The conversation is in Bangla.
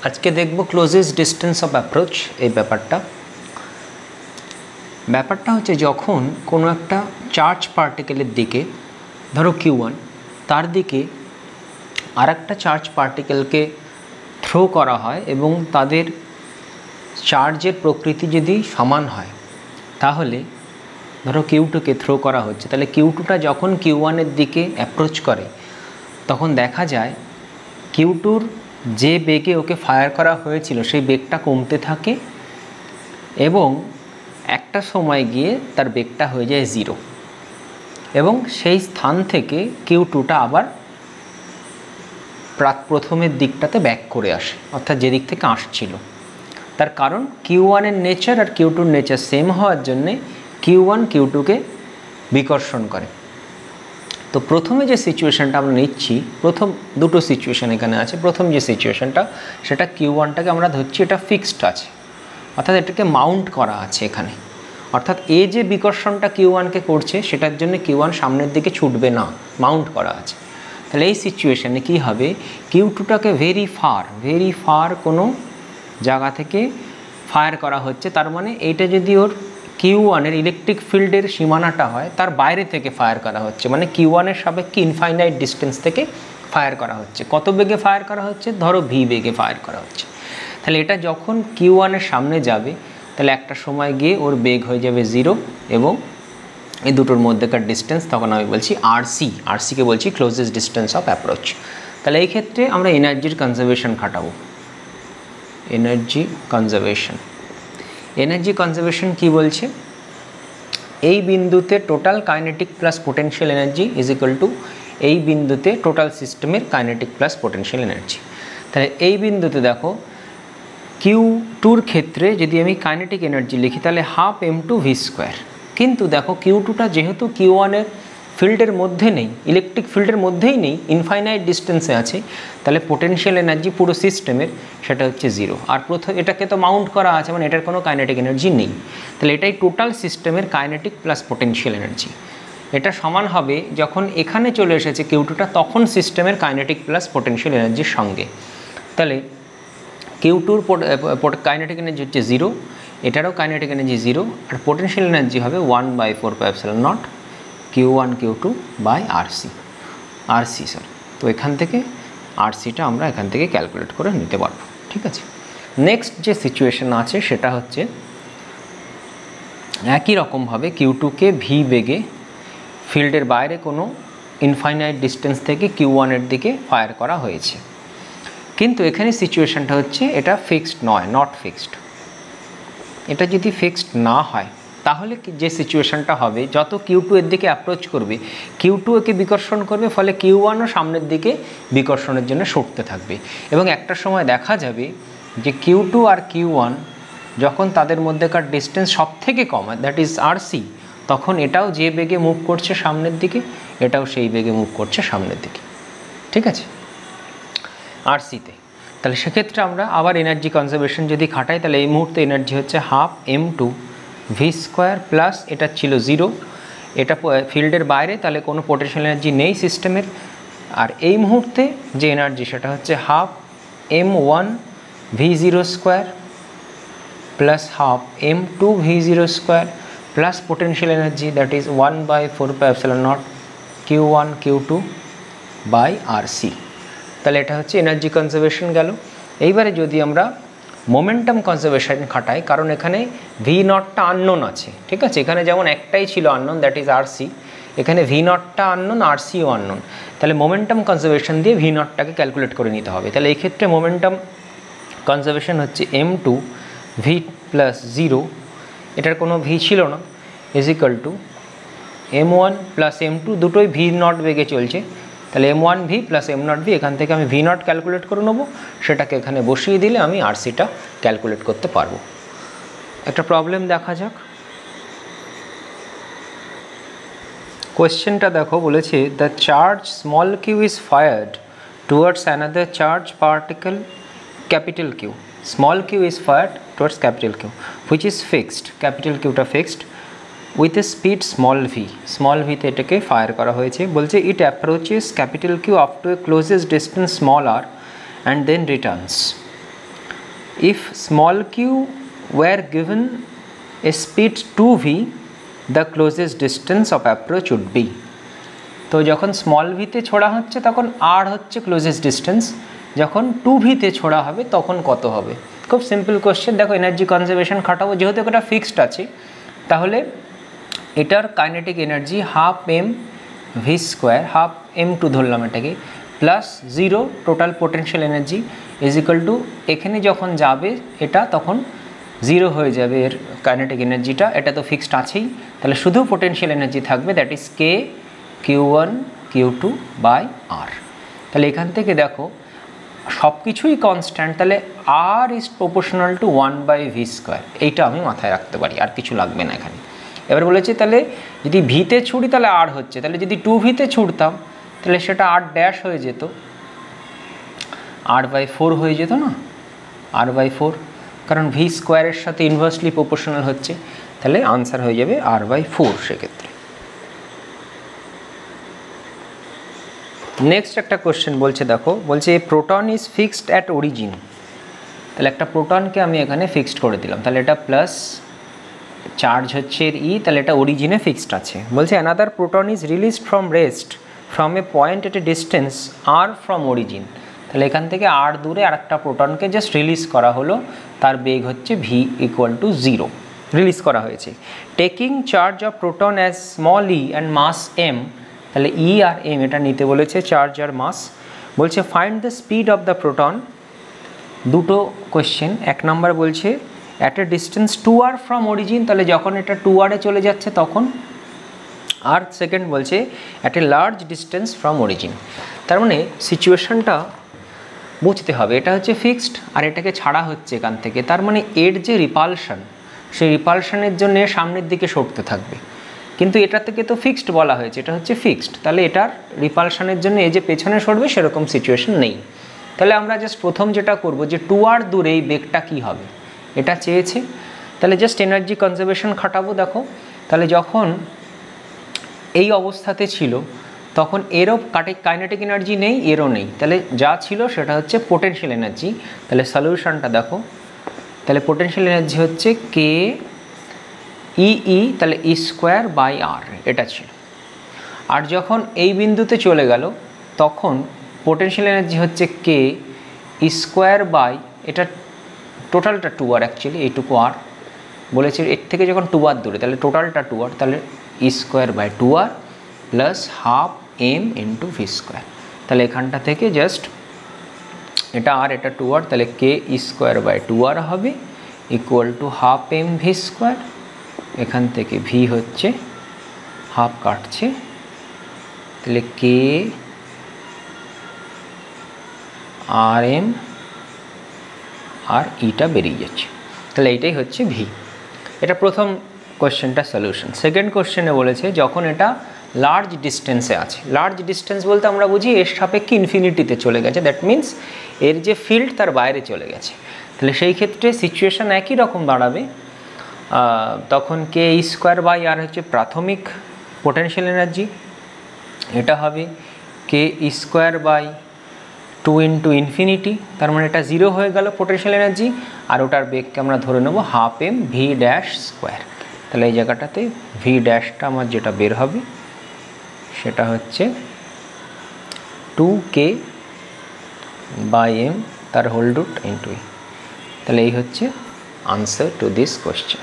আজকে দেখব ক্লোজেস্ট ডিস্টেন্স অফ অ্যাপ্রোচ। এই ব্যাপারটা হচ্ছে যখন কোনো একটা চার্জ পার্টিকেলের দিকে, ধরো Q1, তার দিকে আর একটা চার্জ পার্টিকেলকে থ্রো করা হয় এবং তাদের চার্জের প্রকৃতি যদি সমান হয়, তাহলে ধরো Q2কে থ্রো করা হচ্ছে, তাহলে Q2টা যখন Q1-এর দিকে অ্যাপ্রোচ করে তখন দেখা যায় Q2-র যে বেগে ওকে ফায়ার করা হয়েছিল সেই বেগটা কমতে থাকে এবং একটা সময় গিয়ে তার বেগটা হয়ে যায় 0 এবং সেই স্থান থেকে Q2টা আবার প্রথমের দিকটাতে ব্যাক করে আসে, অর্থাৎ যে দিক থেকে আসছিল। তার কারণ Q1-এর নেচার আর Q2-র নেচার সেম হওয়ার জন্যে Q1 Q2-কে বিকর্ষণ করে। তো প্রথমে যে সিচুয়েশানটা আমরা নিচ্ছি, প্রথম দুটো সিচুয়েশান এখানে আছে। প্রথম যে সিচুয়েশানটা সেটা Q1টাকে আমরা ধরছি এটা ফিক্সড আছে, অর্থাৎ এটাকে মাউন্ট করা আছে এখানে, অর্থাৎ এই যে বিকর্ষণটা Q1-কে করছে সেটার জন্য Q1 সামনের দিকে ছুটবে না, মাউন্ট করা আছে। তাহলে এই সিচুয়েশানে কী হবে, Q2টাকে ভেরি ফার কোনো জায়গা থেকে ফায়ার করা হচ্ছে। তার মানে এইটা যদি ওর Q1-এর ইলেকট্রিক ফিল্ডের সীমানাটা হয়, তার বাইরে থেকে ফায়ার করা হচ্ছে, মানে Q1-এর সাপেক্ষে ইনফাইনাইট ডিস্টেন্স থেকে ফায়ার করা হচ্ছে। কত বেগে ফায়ার করা হচ্ছে, ধরো V বেগে ফায়ার করা হচ্ছে। তাহলে এটা যখন Q1-এর সামনে যাবে তাহলে একটা সময় গিয়ে ওর বেগ হয়ে যাবে 0 এবং এই দুটোর মধ্যেকার ডিস্টেন্স তখন আমি বলছি RC-কে বলছি ক্লোজেস্ট ডিস্টেন্স অফ অ্যাপ্রোচ। তাহলে এই ক্ষেত্রে আমরা এনার্জির কনজারভেশন খাটাবো। এনার্জি কনজারভেশন কি বলছে, এই বিন্দুতে total kinetic plus potential energy is equal two এই বিন্দুতে টোটাল সিস্টেমের কাইনেটিক প্লাস পোটেনশিয়াল এনার্জি। তাহলে এই বিন্দুতে দেখো Q2-র ক্ষেত্রে যদি আমি কাইনেটিক এনার্জি লিখি তাহলে হাফ m2v², কিন্তু দেখো Q2টা যেহেতু Q1-এর ফিল্ডের মধ্যে নেই, ইলেকট্রিক ফিল্ডের মধ্যেই নেই, ইনফাইনাইট ডিস্টেন্সে আছে, তাহলে পোটেনশিয়াল এনার্জি পুরো সিস্টেমের সেটা হচ্ছে 0। আর এটাকে তো মাউন্ট করা আছে, মানে এটার কোনো কাইনেটিক এনার্জি নেই। তাহলে এটাই টোটাল সিস্টেমের কাইনেটিক প্লাস পোটেনশিয়াল এনার্জি। এটা সমান হবে যখন এখানে চলে এসেছে Q2টা, তখন সিস্টেমের কাইনেটিক প্লাস পোটেনশিয়াল এনার্জির সঙ্গে। তাহলে Q2-র কাইনেটিক এনার্জি হচ্ছে 0, এটারও কাইনেটিক এনার্জি 0, আর পোটেনশিয়াল এনার্জি হবে 1/4πε0 Q1 Q2 বাই RC। তো এখান থেকে RC-টা আমরা এখান থেকে ক্যালকুলেট করে নিতে পারবো, ঠিক আছে। নেক্সট যে সিচুয়েশন আছে সেটা হচ্ছে একই রকমভাবে Q2-কে V বেগে ফিল্ডের বাইরে কোনো ইনফাইনাইট ডিস্টেন্স থেকে Q1-এর দিকে ফায়ার করা হয়েছে, কিন্তু এখানে সিচুয়েশানটা হচ্ছে এটা ফিক্সড নয়, নট ফিক্সড। এটা যদি ফিক্সড না হয় তাহলে যে সিচুয়েশানটা হবে, যত Q2 এর দিকে অ্যাপ্রোচ করবে Q2 একে বিকর্ষণ করবে, ফলে Q1ও সামনের দিকে বিকর্ষণের জন্য সরতে থাকবে এবং একটা সময় দেখা যাবে যে Q2 আর Q1 যখন তাদের মধ্যেকার ডিস্টেন্স সব থেকে কম, দ্যাট ইজ RC, তখন এটাও যে বেগে মুভ করছে সামনের দিকে, এটাও সেই বেগে মুভ করছে সামনের দিকে, ঠিক আছে, RC-তে। তাহলে সেক্ষেত্রে আমরা আবার এনার্জি কনজারভেশন যদি খাটাই, তাহলে এই মুহূর্তে এনার্জি হচ্ছে হাফ m2v² প্লাস এটা ছিল 0, এটা ফিল্ডের বাইরে, তাহলে কোনো পোটেনশিয়াল এনার্জি নেই সিস্টেমের। আর এই মুহূর্তে যে এনার্জি সেটা হচ্ছে half m1v02 plus half m2v02 plus potential energy that is 1/4πε0 Q1 Q2 by RC। তাহলে এটা হচ্ছে এনার্জি কনজারভেশন গেল। এইবারে যদি আমরা মোমেন্টাম কনজারভেশন খাটাই, কারণ এখানে V0টা আননোন আছে, ঠিক আছে, এখানে যেমন একটাই ছিল আননোন দ্যাট ইজ RC, এখানে V0টা আননোন, RCও আননোন। তাহলে মোমেন্টাম কনজারভেশন দিয়ে V0টাকে ক্যালকুলেট করে নিতে হবে। তাহলে এই ক্ষেত্রে মোমেন্টাম কনজারভেশন হচ্ছে m2v প্লাস 0, এটার কোনো V ছিল না, is equal two m1 plus m2, দুটোই V0 বেগে চলছে, তাহলে m1v প্লাস m0v, এখান থেকে আমি V0 ক্যালকুলেট করে নেবো, সেটাকে এখানে বসিয়ে দিলে আমি RC-টা ক্যালকুলেট করতে পারবো। একটা প্রবলেম দেখা যাক। কোয়েশ্চেনটা দেখো, বলেছে the charge small q is fired towards another charge particle capital Q, small q is fired towards capital Q which is fixed, capital Qটা fixed with a speed small v তে এটাকে ফায়ার করা হয়েছে। বলছে it approaches capital Q up to a closest distance small r and then returns, if small q were given a speed 2v the closest distance of approach would be. তো যখন স্মল ভিতে ছোড়া হচ্ছে তখন আর হচ্ছে ক্লোজেস্ট ডিস্টেন্স, যখন 2vতে ছোড়া হবে তখন কত হবে। খুব সিম্পল কোশ্চেন। দেখো এনার্জি কনজারভেশন খাটাবো, যেহেতু এটা ফিক্সড আছে তাহলে এটার kinetic energy half M V square, half m2 ধরলাম এটাকে, plus 0 total potential energy is equal to, এখানে যখন যাবে এটা তখন 0 হয়ে যাবে এর কাইনেটিক এনার্জিটা, এটা তো ফিক্সড আছেই, তাহলে শুধু পোটেনশিয়াল এনার্জি থাকবে, that is k Q1 Q2 by r. তাহলে এখান থেকে দেখো সব কিছুই কনস্ট্যান্ট, তাহলে r is proportional to 1/v square, এইটা আমি মাথায় রাখতে পারি, আর কিছু লাগবে না এখানে। এবার বলেছে তাহলে যদি ভিতে ছুড়ি তাহলে আর হচ্ছে, তাহলে যদি 2vতে ছুড়তাম তাহলে সেটা আর ড্যাশ হয়ে যেত, r/4 হয়ে যেত না, r/4, কারণ ভি স্কোয়ারের সাথে ইনভার্সলি প্রপোর্শনাল হচ্ছে, তাহলে আনসার হয়ে যাবে r/4 সেক্ষেত্রে। নেক্সট একটা কোশ্চেন বলছে, দেখো বলছে proton is fixed at origin, তাহলে একটা প্রোটনকে আমি এখানে ফিক্সড করে দিলাম, তাহলে এটা প্লাস চার্জ হচ্ছে এর ই, তাহলে এটা অরিজিনে ফিক্সড আছে। বলছে another proton is released from rest from a point at a distance are from origin, তাহলে এখান থেকে আর দূরে আর একটা প্রোটনকে জাস্ট রিলিজ করা হলো, তার বেগ হচ্ছে ভি ইকুয়াল টু 0, রিলিজ করা হয়েছে। Taking charge of proton as small E and mass M, তাহলে ই আর এম এটা নিতে বলেছে, চার্জ আর মাস। বলছে find the speed of the proton, দুটো কোয়েশ্চেন। এক নাম্বার বলছে at a distance 2r from origin, তাহলে যখন এটা 2r-এ চলে যাচ্ছে তখন, আর সেকেন্ড বলছে at a large distance from origin. তার মানে সিচুয়েশনটা বুঝতে হবে, এটা হচ্ছে ফিক্সড আর এটাকে ছাড়া হচ্ছে এখান থেকে, তার মানে এর যে রিপালশন, সেই রিপালশনের জন্য সামনের দিকে সরতে থাকবে, কিন্তু এটা থেকে তো ফিক্সড বলা হয়েছে, এটা হচ্ছে ফিক্সড, তাহলে এটার রিপালশনের জন্য এই যে পেছনে সরবে সেরকম সিচুয়েশন নেই। তাহলে আমরা জাস্ট প্রথম যেটা করব যে 2r দূরে এই বেগটা কী হবে এটা চেয়েছে, তাহলে জাস্ট এনার্জি কনজারভেশন খাটাবো। দেখো তাহলে যখন এই অবস্থাতে ছিল তখন এরও কাইনেটিক এনার্জি নেই, এরও নেই, তাহলে যা ছিল সেটা হচ্ছে পোটেনশিয়াল এনার্জি। তাহলে সলিউশনটা দেখো, তাহলে পোটেনশিয়াল এনার্জি হচ্ছে কে ই, তাহলে ই স্কোয়ার বাই আর, এটা ছিল। আর যখন এই বিন্দুতে চলে গেল তখন পোটেনশিয়াল এনার্জি হচ্ছে কে ই স্কোয়ার বাই, এটা টোটালটা 2r অ্যাকচুয়ালি, এইটুকু আর বলেছে, এর থেকে যখন 2r দূরে তাহলে টোটালটা 2r, তাহলে e square by 2r plus half m into v square. তাহলে এখানটা থেকে জাস্ট এটা আর এটা 2r, তাহলে কে ই স্কোয়ার বাই 2r হবে equal to half M V square, এখান থেকে ভি হচ্ছে হাফ কাটছে, তাহলে কে আর এম আর ইটা বেরিয়ে যাচ্ছে, তাহলে এইটাই হচ্ছে ভি। এটা প্রথম কোশ্চেনটা সলিউশন। সেকেন্ড কোশ্চেনে বলেছে যখন এটা লার্জ ডিস্টেন্সে আছে, লার্জ ডিস্টেন্স বলতে আমরা বুঝি এর সাপেক্ষে ইনফিনিটিতে চলে গেছে, দ্যাট মিন্স এর যে ফিল্ড তার বাইরে চলে গেছে, তাহলে সেই ক্ষেত্রে সিচুয়েশান একই রকম দাঁড়াবে। তখন কে ই স্কোয়ার বাই আর হচ্ছে প্রাথমিক পোটেনশিয়াল এনার্জি, এটা হবে কে ই স্কোয়ার বাই 2 ইন্টু ইনফিনিটি, তার মানে এটা 0 হয়ে গেল পোটেনশিয়াল এনার্জি, আর ওটার বেগকে আমরা ধরে নেব half M V dash square. তাহলে এই জায়গাটাতে ভি ড্যাশটা আমার যেটা বের হবে সেটা হচ্ছে 2k বাই এম তার হোল রুট ইন্টু ই। তাহলে এই হচ্ছে আনসার টু দিস কোয়েশ্চেন।